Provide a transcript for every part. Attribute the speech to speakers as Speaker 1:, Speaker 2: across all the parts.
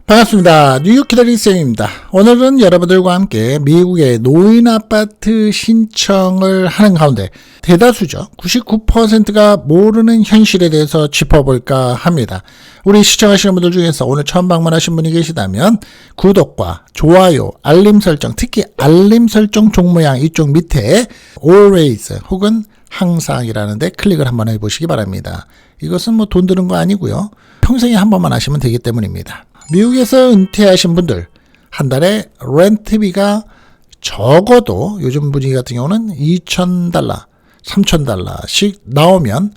Speaker 1: 반갑습니다. 뉴욕 기다린 쌤입니다. 오늘은 여러분들과 함께 미국의 노인 아파트 신청을 하는 가운데 대다수죠. 99%가 모르는 현실에 대해서 짚어볼까 합니다. 우리 시청하시는 분들 중에서 오늘 처음 방문하신 분이 계시다면 구독과 좋아요, 알림 설정, 특히 알림 설정 종모양 이쪽 밑에 always 혹은 항상이라는 데 클릭을 한번 해보시기 바랍니다. 이것은 뭐 돈 드는 거 아니고요. 평생에 한 번만 하시면 되기 때문입니다. 미국에서 은퇴하신 분들 한 달에 렌트비가 적어도 요즘 분위기 같은 경우는 $2,000, $3,000씩 나오면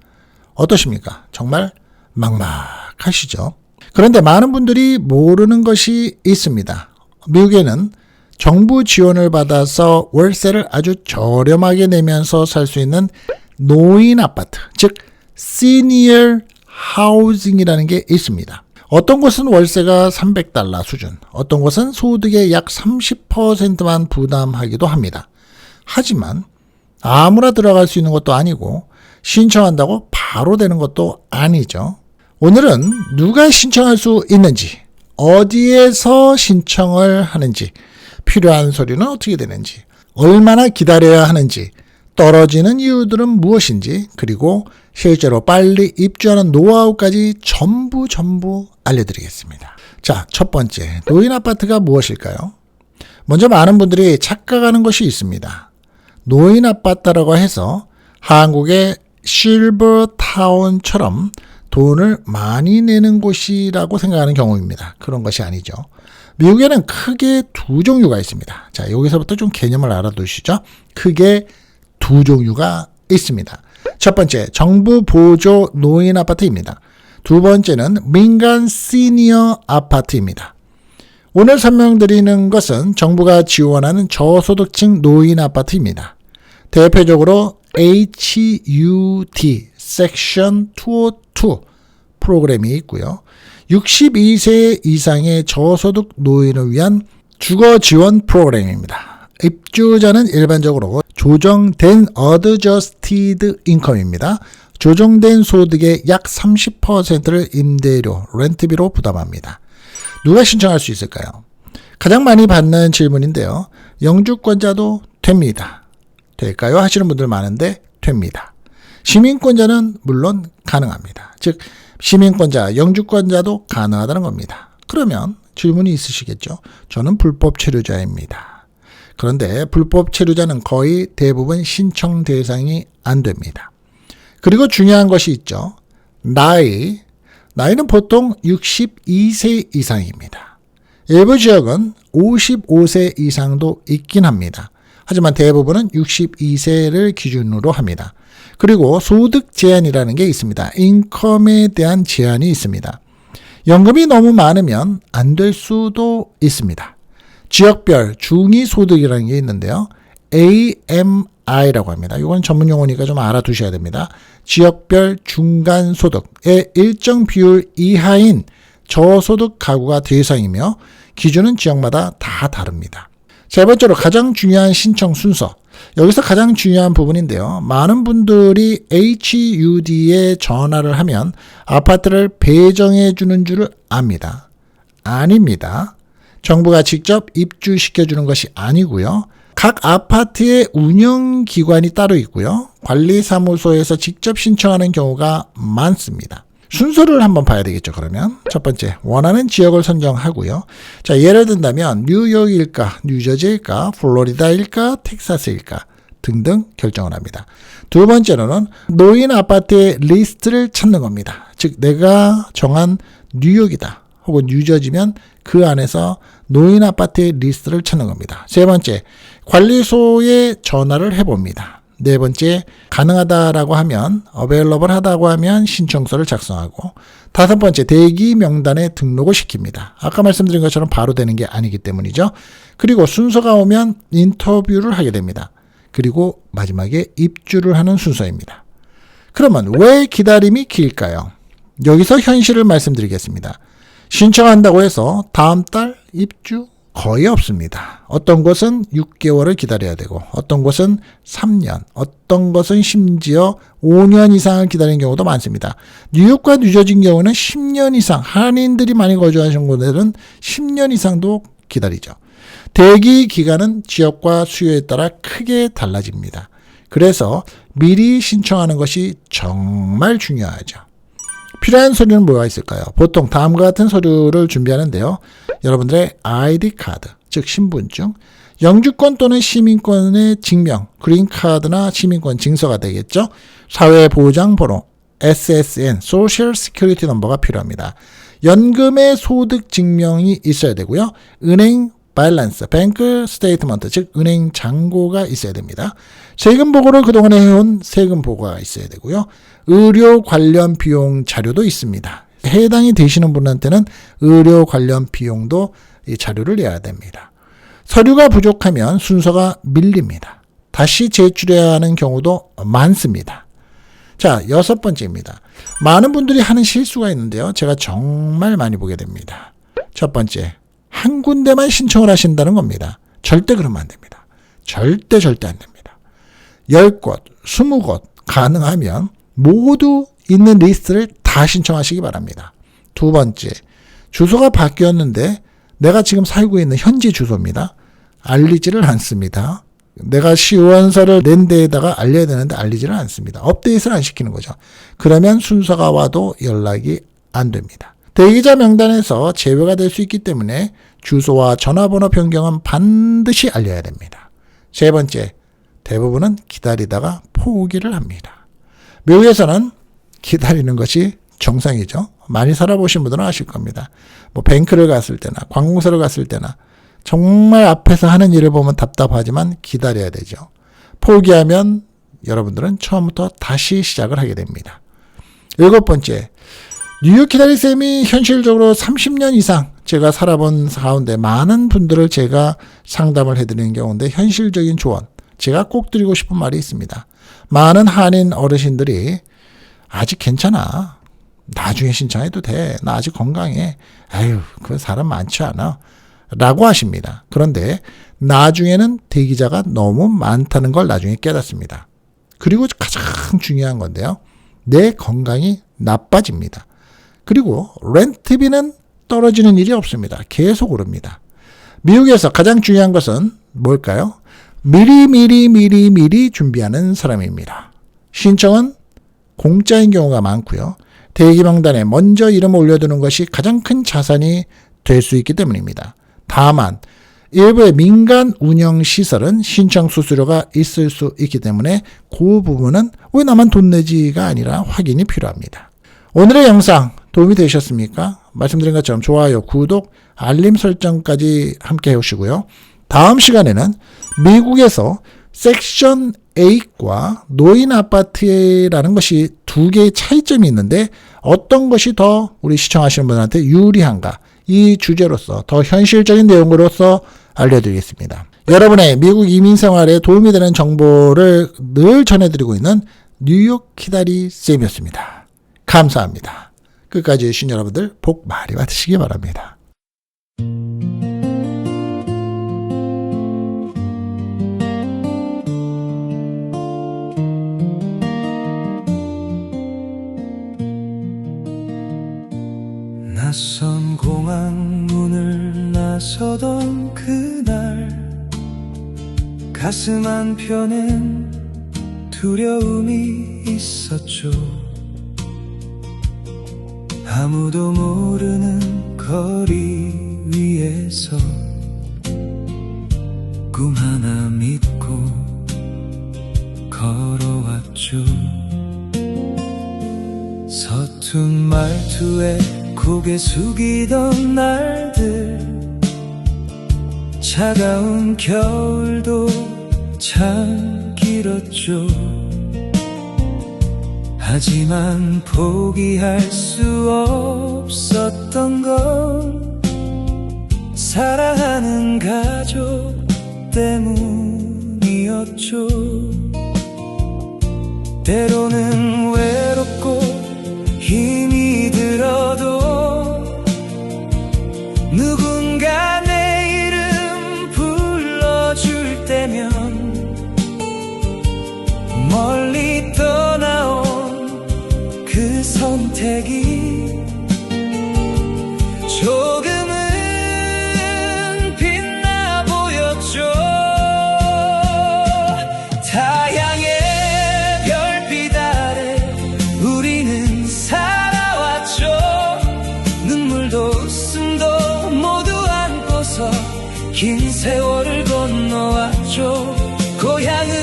Speaker 1: 어떠십니까? 정말 막막하시죠? 그런데 많은 분들이 모르는 것이 있습니다. 미국에는 정부 지원을 받아서 월세를 아주 저렴하게 내면서 살 수 있는 노인 아파트, 즉 시니어 하우징이라는 게 있습니다. 어떤 곳은 월세가 $300 수준, 어떤 곳은 소득의 약 30%만 부담하기도 합니다. 하지만 아무나 들어갈 수 있는 것도 아니고 신청한다고 바로 되는 것도 아니죠. 오늘은 누가 신청할 수 있는지, 어디에서 신청을 하는지, 필요한 서류는 어떻게 되는지, 얼마나 기다려야 하는지, 떨어지는 이유들은 무엇인지, 그리고 실제로 빨리 입주하는 노하우까지 전부 알려드리겠습니다. 자, 첫 번째, 노인 아파트가 무엇일까요? 먼저 많은 분들이 착각하는 것이 있습니다. 노인 아파트라고 해서 한국의 실버타운처럼 돈을 많이 내는 곳이라고 생각하는 경우입니다. 그런 것이 아니죠. 미국에는 크게 두 종류가 있습니다. 자, 여기서부터 좀 개념을 알아두시죠. 크게 두 종류가 있습니다. 첫 번째, 정부 보조 노인 아파트입니다. 두 번째는 민간 시니어 아파트입니다. 오늘 설명드리는 것은 정부가 지원하는 저소득층 노인 아파트입니다. 대표적으로 HUD 섹션 202 프로그램이 있고요. 62세 이상의 저소득 노인을 위한 주거 지원 프로그램입니다. 입주자는 일반적으로 조정된 Adjusted Income입니다. 조정된 소득의 약 30%를 임대료, 렌트비로 부담합니다. 누가 신청할 수 있을까요? 가장 많이 받는 질문인데요. 영주권자도 됩니다. 될까요? 하시는 분들 많은데 됩니다. 시민권자는 물론 가능합니다. 즉 시민권자, 영주권자도 가능하다는 겁니다. 그러면 질문이 있으시겠죠? 저는 불법 체류자입니다. 그런데 불법 체류자는 거의 대부분 신청 대상이 안 됩니다. 그리고 중요한 것이 있죠. 나이는 보통 62세 이상입니다. 일부 지역은 55세 이상도 있긴 합니다. 하지만 대부분은 62세를 기준으로 합니다. 그리고 소득 제한이라는 게 있습니다. 인컴에 대한 제한이 있습니다. 연금이 너무 많으면 안 될 수도 있습니다. 지역별 중위소득이라는 게 있는데요. AMI라고 합니다. 이건 전문 용어니까 좀 알아두셔야 됩니다. 지역별 중간소득의 일정 비율 이하인 저소득 가구가 대상이며 기준은 지역마다 다 다릅니다. 세 번째로 가장 중요한 신청 순서. 여기서 가장 중요한 부분인데요. 많은 분들이 HUD에 전화를 하면 아파트를 배정해 주는 줄 압니다. 아닙니다. 정부가 직접 입주시켜주는 것이 아니고요. 각 아파트의 운영기관이 따로 있고요. 관리사무소에서 직접 신청하는 경우가 많습니다. 순서를 한번 봐야 되겠죠. 그러면 첫 번째, 원하는 지역을 선정하고요. 자, 예를 든다면 뉴욕일까, 뉴저지일까, 플로리다일까, 텍사스일까 등등 결정을 합니다. 두 번째로는 노인 아파트의 리스트를 찾는 겁니다. 즉 내가 정한 뉴욕이다 혹은 뉴저지면 그 안에서 노인 아파트의 리스트를 찾는 겁니다. 세 번째, 관리소에 전화를 해봅니다. 네 번째, 가능하다라고 하면, available 하다고 하면 신청서를 작성하고, 다섯 번째, 대기 명단에 등록을 시킵니다. 아까 말씀드린 것처럼 바로 되는 게 아니기 때문이죠. 그리고 순서가 오면 인터뷰를 하게 됩니다. 그리고 마지막에 입주를 하는 순서입니다. 그러면 왜 기다림이 길까요? 여기서 현실을 말씀드리겠습니다. 신청한다고 해서 다음 달 입주 거의 없습니다. 어떤 곳은 6개월을 기다려야 되고 어떤 곳은 3년, 어떤 것은 심지어 5년 이상을 기다리는 경우도 많습니다. 뉴욕과 뉴저지인 경우는 10년 이상, 한인들이 많이 거주하시는 곳들은 10년 이상도 기다리죠. 대기 기간은 지역과 수요에 따라 크게 달라집니다. 그래서 미리 신청하는 것이 정말 중요하죠. 필요한 서류는 뭐가 있을까요? 보통 다음과 같은 서류를 준비하는데요. 여러분들의 ID 카드, 즉 신분증, 영주권 또는 시민권의 증명, 그린카드나 시민권 증서가 되겠죠. 사회보장번호, SSN, Social Security 넘버가 필요합니다. 연금의 소득 증명이 있어야 되고요. 은행 밸런스, 뱅크 스테이트먼트, 즉 은행 잔고가 있어야 됩니다. 세금 보고를 그동안에 해온 세금 보고가 있어야 되고요. 의료 관련 비용 자료도 있습니다. 해당이 되시는 분한테는 의료 관련 비용도 이 자료를 내야 됩니다. 서류가 부족하면 순서가 밀립니다. 다시 제출해야 하는 경우도 많습니다. 자, 6번째입니다. 많은 분들이 하는 실수가 있는데요. 제가 정말 많이 보게 됩니다. 첫 번째, 한 군데만 신청을 하신다는 겁니다. 절대 그러면 안 됩니다. 절대 안 됩니다. 10곳, 20곳 가능하면 모두 있는 리스트를 다 신청하시기 바랍니다. 두 번째, 주소가 바뀌었는데 내가 지금 살고 있는 현지 주소입니다. 알리지를 않습니다. 내가 시원서를 낸 데에다가 알려야 되는데 알리지를 않습니다. 업데이트를 안 시키는 거죠. 그러면 순서가 와도 연락이 안 됩니다. 대기자 명단에서 제외가 될 수 있기 때문에 주소와 전화번호 변경은 반드시 알려야 됩니다. 세 번째, 대부분은 기다리다가 포기를 합니다. 미국에서는 기다리는 것이 정상이죠. 많이 살아보신 분들은 아실 겁니다. 뭐 뱅크를 갔을 때나 관공서를 갔을 때나 정말 앞에서 하는 일을 보면 답답하지만 기다려야 되죠. 포기하면 여러분들은 처음부터 다시 시작을 하게 됩니다. 7번째, 뉴욕 기다리쌤이 현실적으로 30년 이상 제가 살아본 가운데 많은 분들을 제가 상담을 해드리는 경우인데 현실적인 조언, 제가 꼭 드리고 싶은 말이 있습니다. 많은 한인 어르신들이 아직 괜찮아. 나중에 신청해도 돼. 나 아직 건강해. 아유, 그 사람 많지 않아. 라고 하십니다. 그런데 나중에는 대기자가 너무 많다는 걸 나중에 깨닫습니다. 그리고 가장 중요한 건데요. 내 건강이 나빠집니다. 그리고 렌트비는 떨어지는 일이 없습니다. 계속 오릅니다. 미국에서 가장 중요한 것은 뭘까요? 미리 준비하는 사람입니다. 신청은 공짜인 경우가 많고요. 대기 명단에 먼저 이름을 올려두는 것이 가장 큰 자산이 될 수 있기 때문입니다. 다만 일부의 민간 운영 시설은 신청 수수료가 있을 수 있기 때문에 그 부분은 왜 나만 돈 내지가 아니라 확인이 필요합니다. 오늘의 영상 도움이 되셨습니까? 말씀드린 것처럼 좋아요, 구독, 알림 설정까지 함께 해오시고요. 다음 시간에는 미국에서 섹션 8과 노인 아파트라는 것이 두 개의 차이점이 있는데 어떤 것이 더 우리 시청하시는 분들한테 유리한가, 이 주제로서 더 현실적인 내용으로서 알려드리겠습니다. 여러분의 미국 이민 생활에 도움이 되는 정보를 늘 전해드리고 있는 뉴욕 기다리 쌤이었습니다. 감사합니다. 끝까지 해주신 여러분들 복 많이 받으시기 바랍니다.
Speaker 2: 낯선 공항 문을 나서던 그날 가슴 한편엔 두려움이 있었죠. 아무도 모르는 거리 위에서 꿈 하나 믿고 걸어왔죠. 서툰 말투에 고개 숙이던 날들, 차가운 겨울도 참 길었죠. 하지만 포기할 수 없었던 건 사랑하는 가족 때문이었죠. 때로는 외롭고 힘이 들어도 누군가 내일을 멀리 떠나온 그 선택이 조금은 빛나 보였죠. 타향의 별빛 아래 우리는 살아왔죠. 눈물도 웃음도 모두 안고서 긴 세월을 건너왔죠. 고향은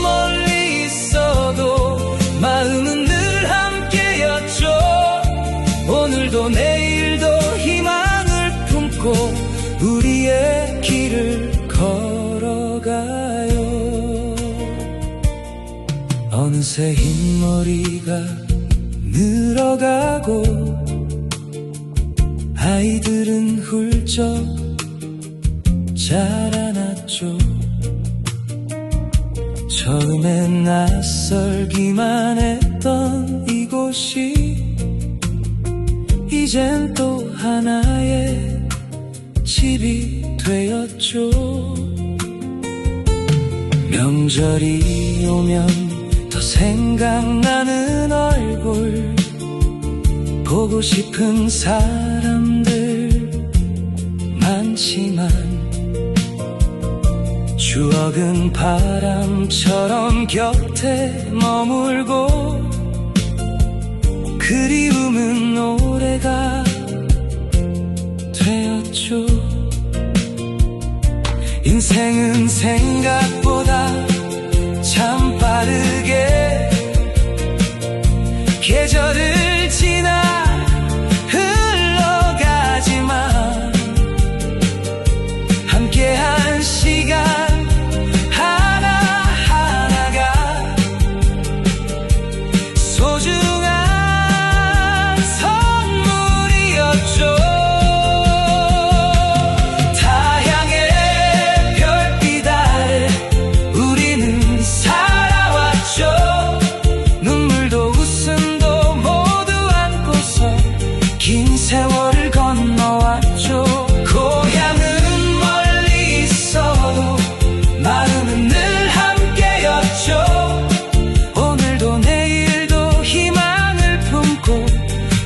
Speaker 2: 멀리 있어도 마음은 늘 함께였죠. 오늘도 내일도 희망을 품고 우리의 길을 걸어가요. 어느새 흰머리가 늘어가고 아이들은 훌쩍 자라났죠. 처음엔 낯설기만 했던 이곳이 이젠 또 하나의 집이 되었죠. 명절이 오면 더 생각나는 얼굴, 보고 싶은 사람들 많지만 추억은 바람처럼 곁에 머물고 그리움은 노래가 되었죠. 인생은 생각보다 참 빠르게 계절을 지나 흘러가지만 함께한 시간 하나하나가 소중한 선물이었죠. 타향의 별빛 아래 우리는 살아왔죠. 눈물도 웃음도 모두 안고서 긴 세월을 건너왔죠. 고향은 멀리 있어도 마음은 늘 함께였죠. 오늘도 내일도 희망을 품고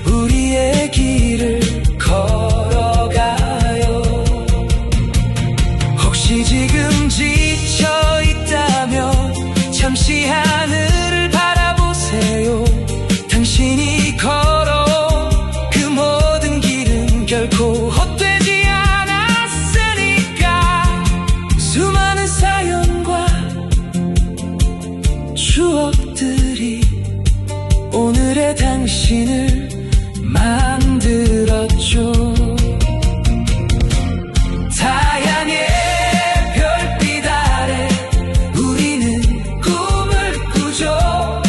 Speaker 2: 우리의 길을 걸어가요. 혹시 지금 지쳐 있다면 잠시 하늘을 바라보세요. 당신이 걸어온 그 모든 길은 결코 헛되지 않았으니까. 수많은 사연과 추억들이 오늘의 당신을 만들었죠. 타향의 별빛 아래 우리는 꿈을 꾸죠.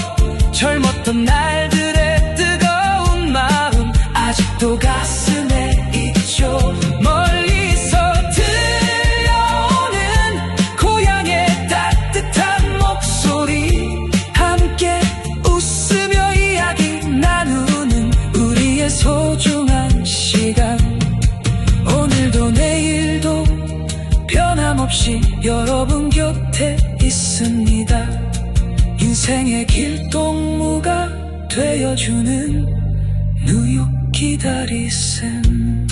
Speaker 2: 젊었던 날들의 뜨거운 마음 아직도 가슴에 있죠. 멀리서 들려오는 고향의 따뜻한 목소리, 함께 웃으며 이야기 나누는 우리의 소중한 시간. 오늘도 내일도 변함없이 여러분 곁에 있습니다. 인생의 길동무가 되어주는 뉴욕 기다리셈.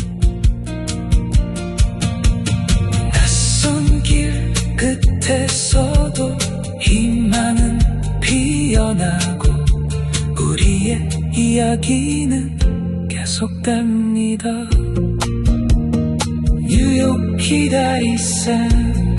Speaker 2: 낯선 길 끝에서도 희망은 피어나고 우리의 이야기는 계속됩니다. 뉴욕 기다리셈.